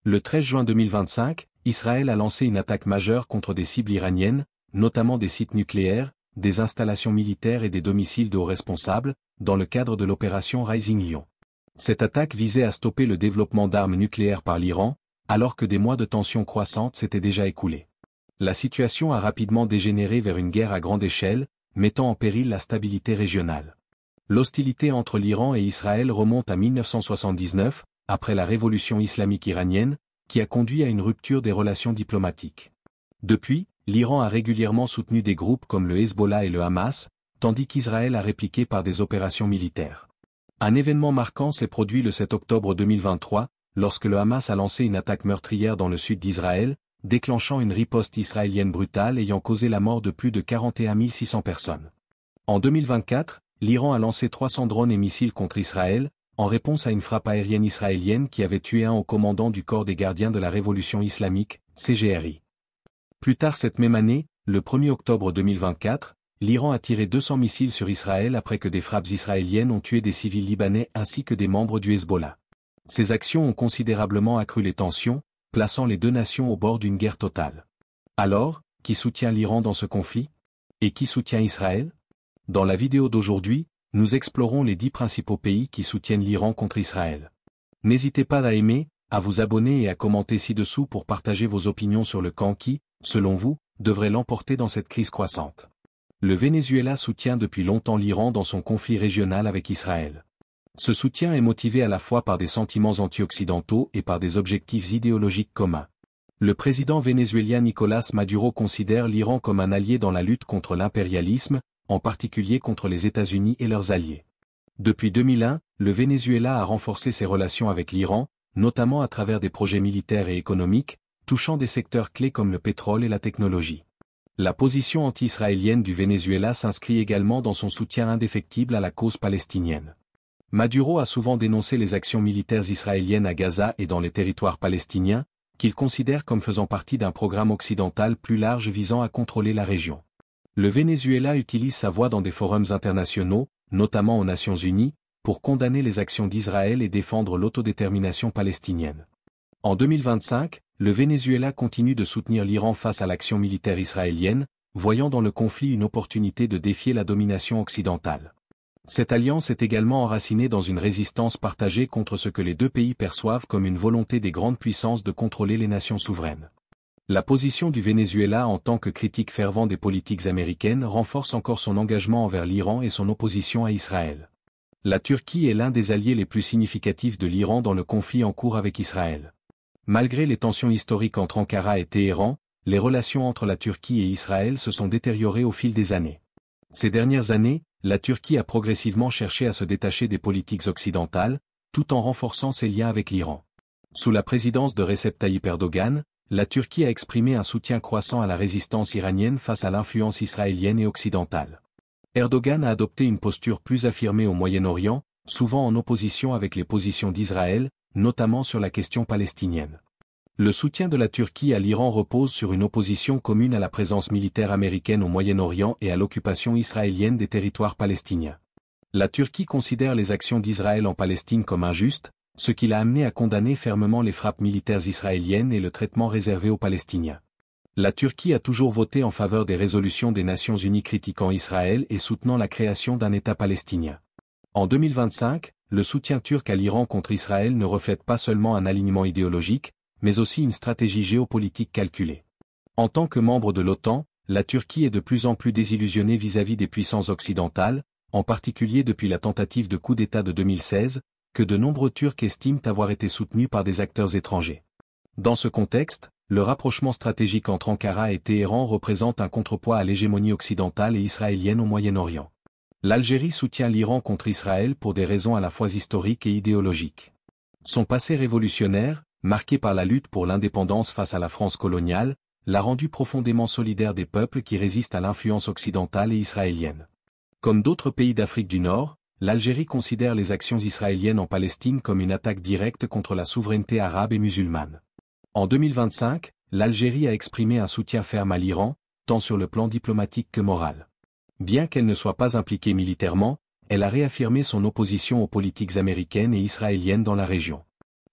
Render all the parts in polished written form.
Le 13 juin 2025, Israël a lancé une attaque majeure contre des cibles iraniennes, notamment des sites nucléaires, des installations militaires et des domiciles de hauts responsables, dans le cadre de l'opération Rising Lion. Cette attaque visait à stopper le développement d'armes nucléaires par l'Iran, alors que des mois de tensions croissantes s'étaient déjà écoulés. La situation a rapidement dégénéré vers une guerre à grande échelle, mettant en péril la stabilité régionale. L'hostilité entre l'Iran et Israël remonte à 1979, après la révolution islamique iranienne, qui a conduit à une rupture des relations diplomatiques. Depuis, l'Iran a régulièrement soutenu des groupes comme le Hezbollah et le Hamas, tandis qu'Israël a répliqué par des opérations militaires. Un événement marquant s'est produit le 7 octobre 2023, lorsque le Hamas a lancé une attaque meurtrière dans le sud d'Israël, déclenchant une riposte israélienne brutale ayant causé la mort de plus de 41 600 personnes. En 2024, l'Iran a lancé 300 drones et missiles contre Israël, en réponse à une frappe aérienne israélienne qui avait tué un haut commandant du corps des gardiens de la révolution islamique, CGRI. Plus tard cette même année, le 1er octobre 2024, l'Iran a tiré 200 missiles sur Israël après que des frappes israéliennes ont tué des civils libanais ainsi que des membres du Hezbollah. Ces actions ont considérablement accru les tensions, plaçant les deux nations au bord d'une guerre totale. Alors, qui soutient l'Iran dans ce conflit? Et qui soutient Israël? Dans la vidéo d'aujourd'hui, nous explorons les 10 principaux pays qui soutiennent l'Iran contre Israël. N'hésitez pas à aimer, à vous abonner et à commenter ci-dessous pour partager vos opinions sur le camp qui, selon vous, devrait l'emporter dans cette crise croissante. Le Venezuela soutient depuis longtemps l'Iran dans son conflit régional avec Israël. Ce soutien est motivé à la fois par des sentiments anti-occidentaux et par des objectifs idéologiques communs. Le président vénézuélien Nicolás Maduro considère l'Iran comme un allié dans la lutte contre l'impérialisme, en particulier contre les États-Unis et leurs alliés. Depuis 2001, le Venezuela a renforcé ses relations avec l'Iran, notamment à travers des projets militaires et économiques, touchant des secteurs clés comme le pétrole et la technologie. La position anti-israélienne du Venezuela s'inscrit également dans son soutien indéfectible à la cause palestinienne. Maduro a souvent dénoncé les actions militaires israéliennes à Gaza et dans les territoires palestiniens, qu'il considère comme faisant partie d'un programme occidental plus large visant à contrôler la région. Le Venezuela utilise sa voix dans des forums internationaux, notamment aux Nations Unies, pour condamner les actions d'Israël et défendre l'autodétermination palestinienne. En 2025, le Venezuela continue de soutenir l'Iran face à l'action militaire israélienne, voyant dans le conflit une opportunité de défier la domination occidentale. Cette alliance est également enracinée dans une résistance partagée contre ce que les deux pays perçoivent comme une volonté des grandes puissances de contrôler les nations souveraines. La position du Venezuela en tant que critique fervent des politiques américaines renforce encore son engagement envers l'Iran et son opposition à Israël. La Turquie est l'un des alliés les plus significatifs de l'Iran dans le conflit en cours avec Israël. Malgré les tensions historiques entre Ankara et Téhéran, les relations entre la Turquie et Israël se sont détériorées au fil des années. Ces dernières années, la Turquie a progressivement cherché à se détacher des politiques occidentales, tout en renforçant ses liens avec l'Iran. Sous la présidence de Recep Tayyip Erdogan, la Turquie a exprimé un soutien croissant à la résistance iranienne face à l'influence israélienne et occidentale. Erdogan a adopté une posture plus affirmée au Moyen-Orient, souvent en opposition avec les positions d'Israël, notamment sur la question palestinienne. Le soutien de la Turquie à l'Iran repose sur une opposition commune à la présence militaire américaine au Moyen-Orient et à l'occupation israélienne des territoires palestiniens. La Turquie considère les actions d'Israël en Palestine comme injustes, ce qui l'a amené à condamner fermement les frappes militaires israéliennes et le traitement réservé aux Palestiniens. La Turquie a toujours voté en faveur des résolutions des Nations Unies critiquant Israël et soutenant la création d'un État palestinien. En 2025, le soutien turc à l'Iran contre Israël ne reflète pas seulement un alignement idéologique, mais aussi une stratégie géopolitique calculée. En tant que membre de l'OTAN, la Turquie est de plus en plus désillusionnée vis-à-vis des puissances occidentales, en particulier depuis la tentative de coup d'État de 2016, que de nombreux Turcs estiment avoir été soutenus par des acteurs étrangers. Dans ce contexte, le rapprochement stratégique entre Ankara et Téhéran représente un contrepoids à l'hégémonie occidentale et israélienne au Moyen-Orient. L'Algérie soutient l'Iran contre Israël pour des raisons à la fois historiques et idéologiques. Son passé révolutionnaire, marqué par la lutte pour l'indépendance face à la France coloniale, l'a rendu profondément solidaire des peuples qui résistent à l'influence occidentale et israélienne. Comme d'autres pays d'Afrique du Nord, l'Algérie considère les actions israéliennes en Palestine comme une attaque directe contre la souveraineté arabe et musulmane. En 2025, l'Algérie a exprimé un soutien ferme à l'Iran, tant sur le plan diplomatique que moral. Bien qu'elle ne soit pas impliquée militairement, elle a réaffirmé son opposition aux politiques américaines et israéliennes dans la région.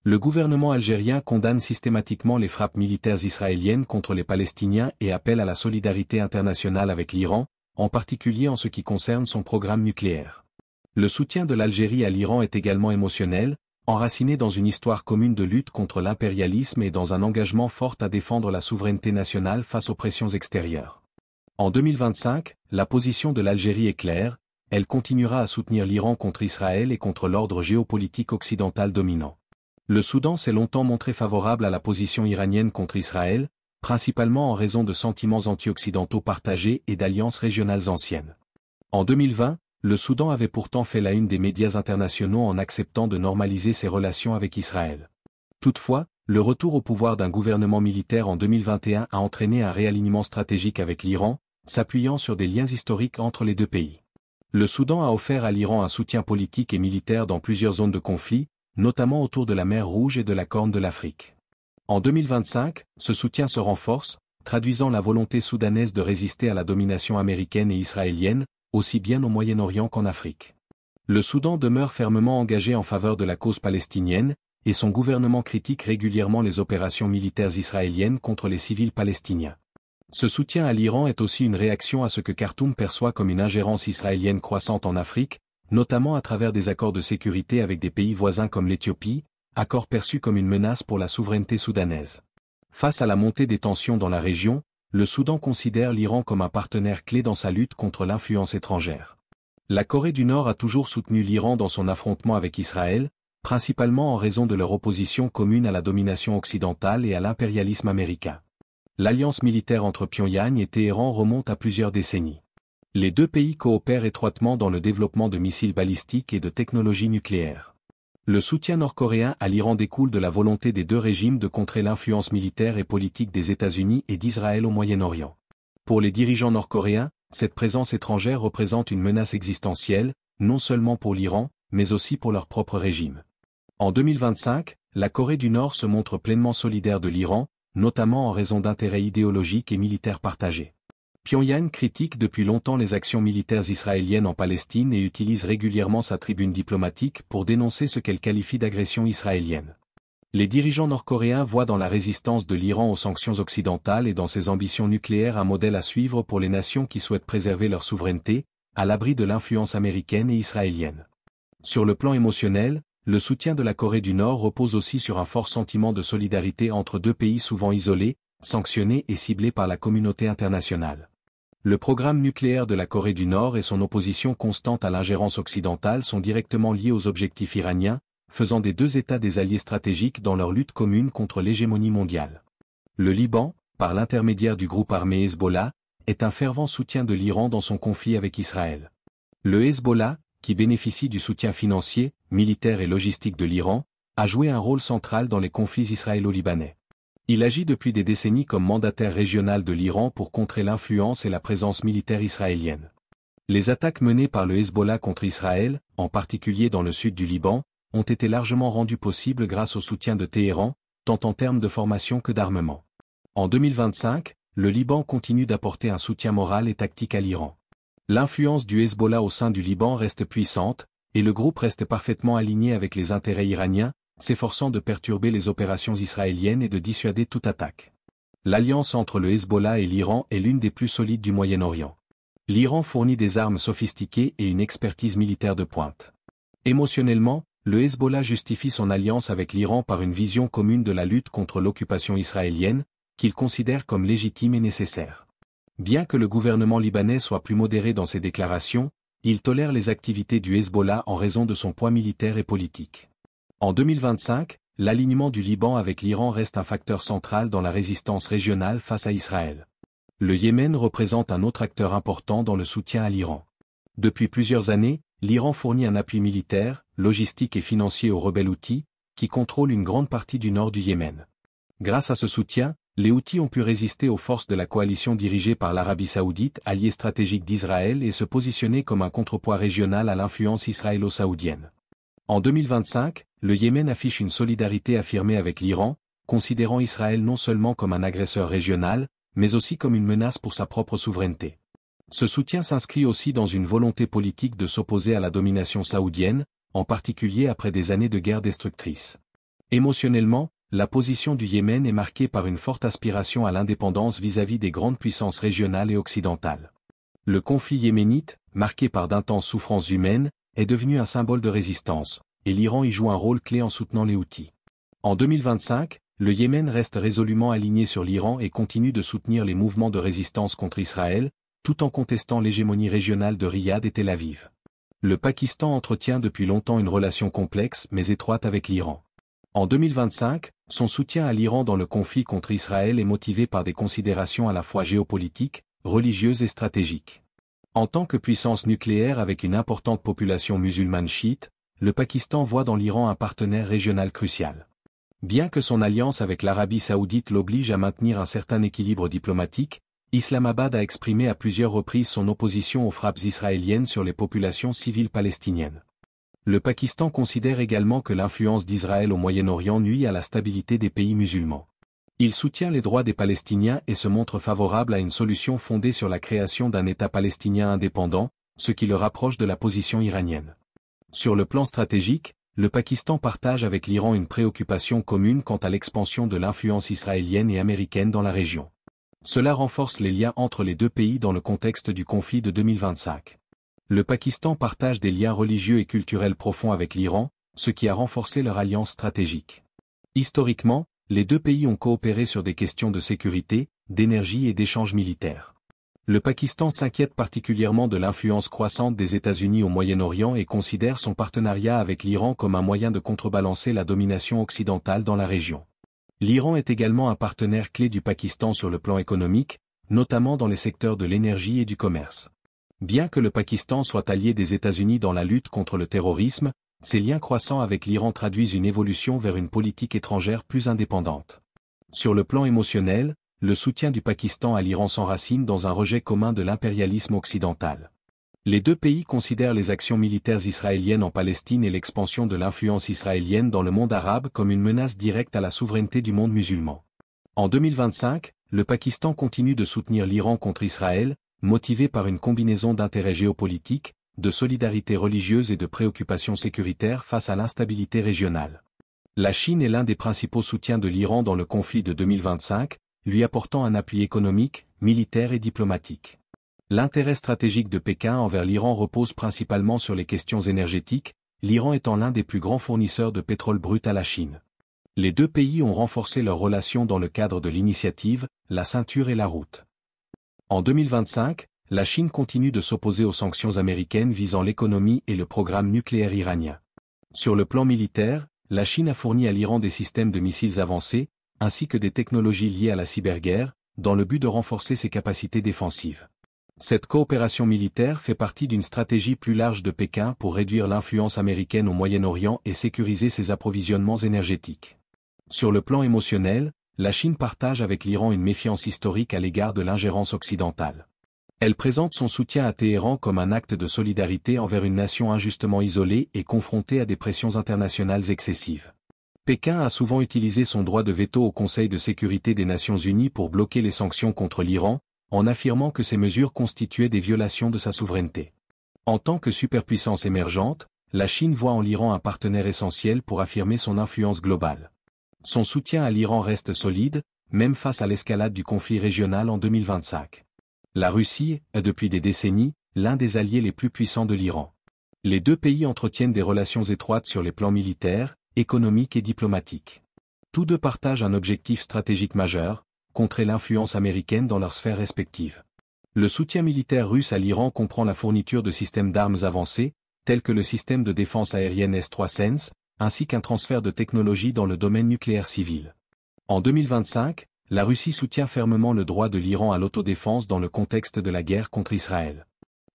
Le gouvernement algérien condamne systématiquement les frappes militaires israéliennes contre les Palestiniens et appelle à la solidarité internationale avec l'Iran, en particulier en ce qui concerne son programme nucléaire. Le soutien de l'Algérie à l'Iran est également émotionnel, enraciné dans une histoire commune de lutte contre l'impérialisme et dans un engagement fort à défendre la souveraineté nationale face aux pressions extérieures. En 2025, la position de l'Algérie est claire, elle continuera à soutenir l'Iran contre Israël et contre l'ordre géopolitique occidental dominant. Le Soudan s'est longtemps montré favorable à la position iranienne contre Israël, principalement en raison de sentiments anti-occidentaux partagés et d'alliances régionales anciennes. En 2020, le Soudan avait pourtant fait la une des médias internationaux en acceptant de normaliser ses relations avec Israël. Toutefois, le retour au pouvoir d'un gouvernement militaire en 2021 a entraîné un réalignement stratégique avec l'Iran, s'appuyant sur des liens historiques entre les deux pays. Le Soudan a offert à l'Iran un soutien politique et militaire dans plusieurs zones de conflit, notamment autour de la mer Rouge et de la Corne de l'Afrique. En 2025, ce soutien se renforce, traduisant la volonté soudanaise de résister à la domination américaine et israélienne, aussi bien au Moyen-Orient qu'en Afrique. Le Soudan demeure fermement engagé en faveur de la cause palestinienne, et son gouvernement critique régulièrement les opérations militaires israéliennes contre les civils palestiniens. Ce soutien à l'Iran est aussi une réaction à ce que Khartoum perçoit comme une ingérence israélienne croissante en Afrique, notamment à travers des accords de sécurité avec des pays voisins comme l'Éthiopie, accords perçus comme une menace pour la souveraineté soudanaise. Face à la montée des tensions dans la région, le Soudan considère l'Iran comme un partenaire clé dans sa lutte contre l'influence étrangère. La Corée du Nord a toujours soutenu l'Iran dans son affrontement avec Israël, principalement en raison de leur opposition commune à la domination occidentale et à l'impérialisme américain. L'alliance militaire entre Pyongyang et Téhéran remonte à plusieurs décennies. Les deux pays coopèrent étroitement dans le développement de missiles balistiques et de technologies nucléaires. Le soutien nord-coréen à l'Iran découle de la volonté des deux régimes de contrer l'influence militaire et politique des États-Unis et d'Israël au Moyen-Orient. Pour les dirigeants nord-coréens, cette présence étrangère représente une menace existentielle, non seulement pour l'Iran, mais aussi pour leur propre régime. En 2025, la Corée du Nord se montre pleinement solidaire de l'Iran, notamment en raison d'intérêts idéologiques et militaires partagés. Pyongyang critique depuis longtemps les actions militaires israéliennes en Palestine et utilise régulièrement sa tribune diplomatique pour dénoncer ce qu'elle qualifie d'agression israélienne. Les dirigeants nord-coréens voient dans la résistance de l'Iran aux sanctions occidentales et dans ses ambitions nucléaires un modèle à suivre pour les nations qui souhaitent préserver leur souveraineté, à l'abri de l'influence américaine et israélienne. Sur le plan émotionnel, le soutien de la Corée du Nord repose aussi sur un fort sentiment de solidarité entre deux pays souvent isolés, sanctionnés et ciblés par la communauté internationale. Le programme nucléaire de la Corée du Nord et son opposition constante à l'ingérence occidentale sont directement liés aux objectifs iraniens, faisant des deux États des alliés stratégiques dans leur lutte commune contre l'hégémonie mondiale. Le Liban, par l'intermédiaire du groupe armé Hezbollah, est un fervent soutien de l'Iran dans son conflit avec Israël. Le Hezbollah, qui bénéficie du soutien financier, militaire et logistique de l'Iran, a joué un rôle central dans les conflits israélo-libanais. Il agit depuis des décennies comme mandataire régional de l'Iran pour contrer l'influence et la présence militaire israélienne. Les attaques menées par le Hezbollah contre Israël, en particulier dans le sud du Liban, ont été largement rendues possibles grâce au soutien de Téhéran, tant en termes de formation que d'armement. En 2025, le Liban continue d'apporter un soutien moral et tactique à l'Iran. L'influence du Hezbollah au sein du Liban reste puissante, et le groupe reste parfaitement aligné avec les intérêts iraniens, s'efforçant de perturber les opérations israéliennes et de dissuader toute attaque. L'alliance entre le Hezbollah et l'Iran est l'une des plus solides du Moyen-Orient. L'Iran fournit des armes sophistiquées et une expertise militaire de pointe. Émotionnellement, le Hezbollah justifie son alliance avec l'Iran par une vision commune de la lutte contre l'occupation israélienne, qu'il considère comme légitime et nécessaire. Bien que le gouvernement libanais soit plus modéré dans ses déclarations, il tolère les activités du Hezbollah en raison de son poids militaire et politique. En 2025, l'alignement du Liban avec l'Iran reste un facteur central dans la résistance régionale face à Israël. Le Yémen représente un autre acteur important dans le soutien à l'Iran. Depuis plusieurs années, l'Iran fournit un appui militaire, logistique et financier aux rebelles Houthis, qui contrôlent une grande partie du nord du Yémen. Grâce à ce soutien, les Houthis ont pu résister aux forces de la coalition dirigée par l'Arabie saoudite, allié stratégique d'Israël, et se positionner comme un contrepoids régional à l'influence israélo-saoudienne. En 2025, le Yémen affiche une solidarité affirmée avec l'Iran, considérant Israël non seulement comme un agresseur régional, mais aussi comme une menace pour sa propre souveraineté. Ce soutien s'inscrit aussi dans une volonté politique de s'opposer à la domination saoudienne, en particulier après des années de guerre destructrice. Émotionnellement, la position du Yémen est marquée par une forte aspiration à l'indépendance vis-à-vis des grandes puissances régionales et occidentales. Le conflit yéménite, marqué par d'intenses souffrances humaines, est devenu un symbole de résistance, et l'Iran y joue un rôle clé en soutenant les Houthis. En 2025, le Yémen reste résolument aligné sur l'Iran et continue de soutenir les mouvements de résistance contre Israël, tout en contestant l'hégémonie régionale de Riyad et Tel Aviv. Le Pakistan entretient depuis longtemps une relation complexe mais étroite avec l'Iran. En 2025, son soutien à l'Iran dans le conflit contre Israël est motivé par des considérations à la fois géopolitiques, religieuses et stratégiques. En tant que puissance nucléaire avec une importante population musulmane chiite, le Pakistan voit dans l'Iran un partenaire régional crucial. Bien que son alliance avec l'Arabie saoudite l'oblige à maintenir un certain équilibre diplomatique, Islamabad a exprimé à plusieurs reprises son opposition aux frappes israéliennes sur les populations civiles palestiniennes. Le Pakistan considère également que l'influence d'Israël au Moyen-Orient nuit à la stabilité des pays musulmans. Il soutient les droits des Palestiniens et se montre favorable à une solution fondée sur la création d'un État palestinien indépendant, ce qui le rapproche de la position iranienne. Sur le plan stratégique, le Pakistan partage avec l'Iran une préoccupation commune quant à l'expansion de l'influence israélienne et américaine dans la région. Cela renforce les liens entre les deux pays dans le contexte du conflit de 2025. Le Pakistan partage des liens religieux et culturels profonds avec l'Iran, ce qui a renforcé leur alliance stratégique. Historiquement, les deux pays ont coopéré sur des questions de sécurité, d'énergie et d'échanges militaires. Le Pakistan s'inquiète particulièrement de l'influence croissante des États-Unis au Moyen-Orient et considère son partenariat avec l'Iran comme un moyen de contrebalancer la domination occidentale dans la région. L'Iran est également un partenaire clé du Pakistan sur le plan économique, notamment dans les secteurs de l'énergie et du commerce. Bien que le Pakistan soit allié des États-Unis dans la lutte contre le terrorisme, ses liens croissants avec l'Iran traduisent une évolution vers une politique étrangère plus indépendante. Sur le plan émotionnel, le soutien du Pakistan à l'Iran s'enracine dans un rejet commun de l'impérialisme occidental. Les deux pays considèrent les actions militaires israéliennes en Palestine et l'expansion de l'influence israélienne dans le monde arabe comme une menace directe à la souveraineté du monde musulman. En 2025, le Pakistan continue de soutenir l'Iran contre Israël, motivé par une combinaison d'intérêts géopolitiques, de solidarité religieuse et de préoccupations sécuritaires face à l'instabilité régionale. La Chine est l'un des principaux soutiens de l'Iran dans le conflit de 2025, lui apportant un appui économique, militaire et diplomatique. L'intérêt stratégique de Pékin envers l'Iran repose principalement sur les questions énergétiques, l'Iran étant l'un des plus grands fournisseurs de pétrole brut à la Chine. Les deux pays ont renforcé leurs relations dans le cadre de l'initiative, la ceinture et la route. En 2025, la Chine continue de s'opposer aux sanctions américaines visant l'économie et le programme nucléaire iranien. Sur le plan militaire, la Chine a fourni à l'Iran des systèmes de missiles avancés, ainsi que des technologies liées à la cyberguerre, dans le but de renforcer ses capacités défensives. Cette coopération militaire fait partie d'une stratégie plus large de Pékin pour réduire l'influence américaine au Moyen-Orient et sécuriser ses approvisionnements énergétiques. Sur le plan émotionnel, la Chine partage avec l'Iran une méfiance historique à l'égard de l'ingérence occidentale. Elle présente son soutien à Téhéran comme un acte de solidarité envers une nation injustement isolée et confrontée à des pressions internationales excessives. Pékin a souvent utilisé son droit de veto au Conseil de sécurité des Nations Unies pour bloquer les sanctions contre l'Iran, en affirmant que ces mesures constituaient des violations de sa souveraineté. En tant que superpuissance émergente, la Chine voit en l'Iran un partenaire essentiel pour affirmer son influence globale. Son soutien à l'Iran reste solide, même face à l'escalade du conflit régional en 2025. La Russie est depuis des décennies l'un des alliés les plus puissants de l'Iran. Les deux pays entretiennent des relations étroites sur les plans militaires, économiques et diplomatiques. Tous deux partagent un objectif stratégique majeur, contrer l'influence américaine dans leurs sphères respectives. Le soutien militaire russe à l'Iran comprend la fourniture de systèmes d'armes avancés, tels que le système de défense aérienne S-300, ainsi qu'un transfert de technologie dans le domaine nucléaire civil. En 2025, la Russie soutient fermement le droit de l'Iran à l'autodéfense dans le contexte de la guerre contre Israël.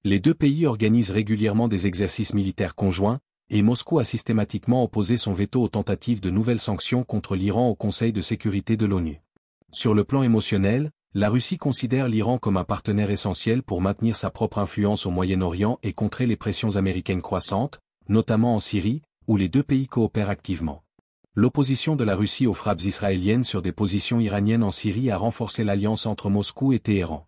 Les deux pays organisent régulièrement des exercices militaires conjoints, et Moscou a systématiquement opposé son veto aux tentatives de nouvelles sanctions contre l'Iran au Conseil de sécurité de l'ONU. Sur le plan émotionnel, la Russie considère l'Iran comme un partenaire essentiel pour maintenir sa propre influence au Moyen-Orient et contrer les pressions américaines croissantes, notamment en Syrie, où les deux pays coopèrent activement. L'opposition de la Russie aux frappes israéliennes sur des positions iraniennes en Syrie a renforcé l'alliance entre Moscou et Téhéran.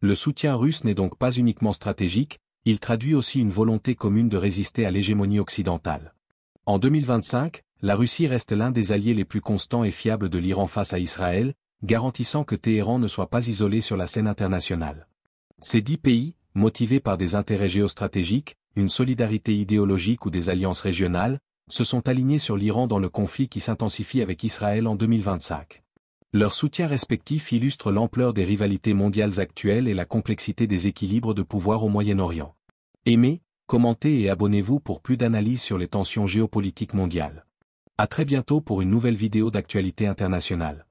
Le soutien russe n'est donc pas uniquement stratégique, il traduit aussi une volonté commune de résister à l'hégémonie occidentale. En 2025, la Russie reste l'un des alliés les plus constants et fiables de l'Iran face à Israël, garantissant que Téhéran ne soit pas isolé sur la scène internationale. Ces 10 pays, motivés par des intérêts géostratégiques, une solidarité idéologique ou des alliances régionales, se sont alignés sur l'Iran dans le conflit qui s'intensifie avec Israël en 2025. Leur soutien respectif illustre l'ampleur des rivalités mondiales actuelles et la complexité des équilibres de pouvoir au Moyen-Orient. Aimez, commentez et abonnez-vous pour plus d'analyses sur les tensions géopolitiques mondiales. À très bientôt pour une nouvelle vidéo d'actualité internationale.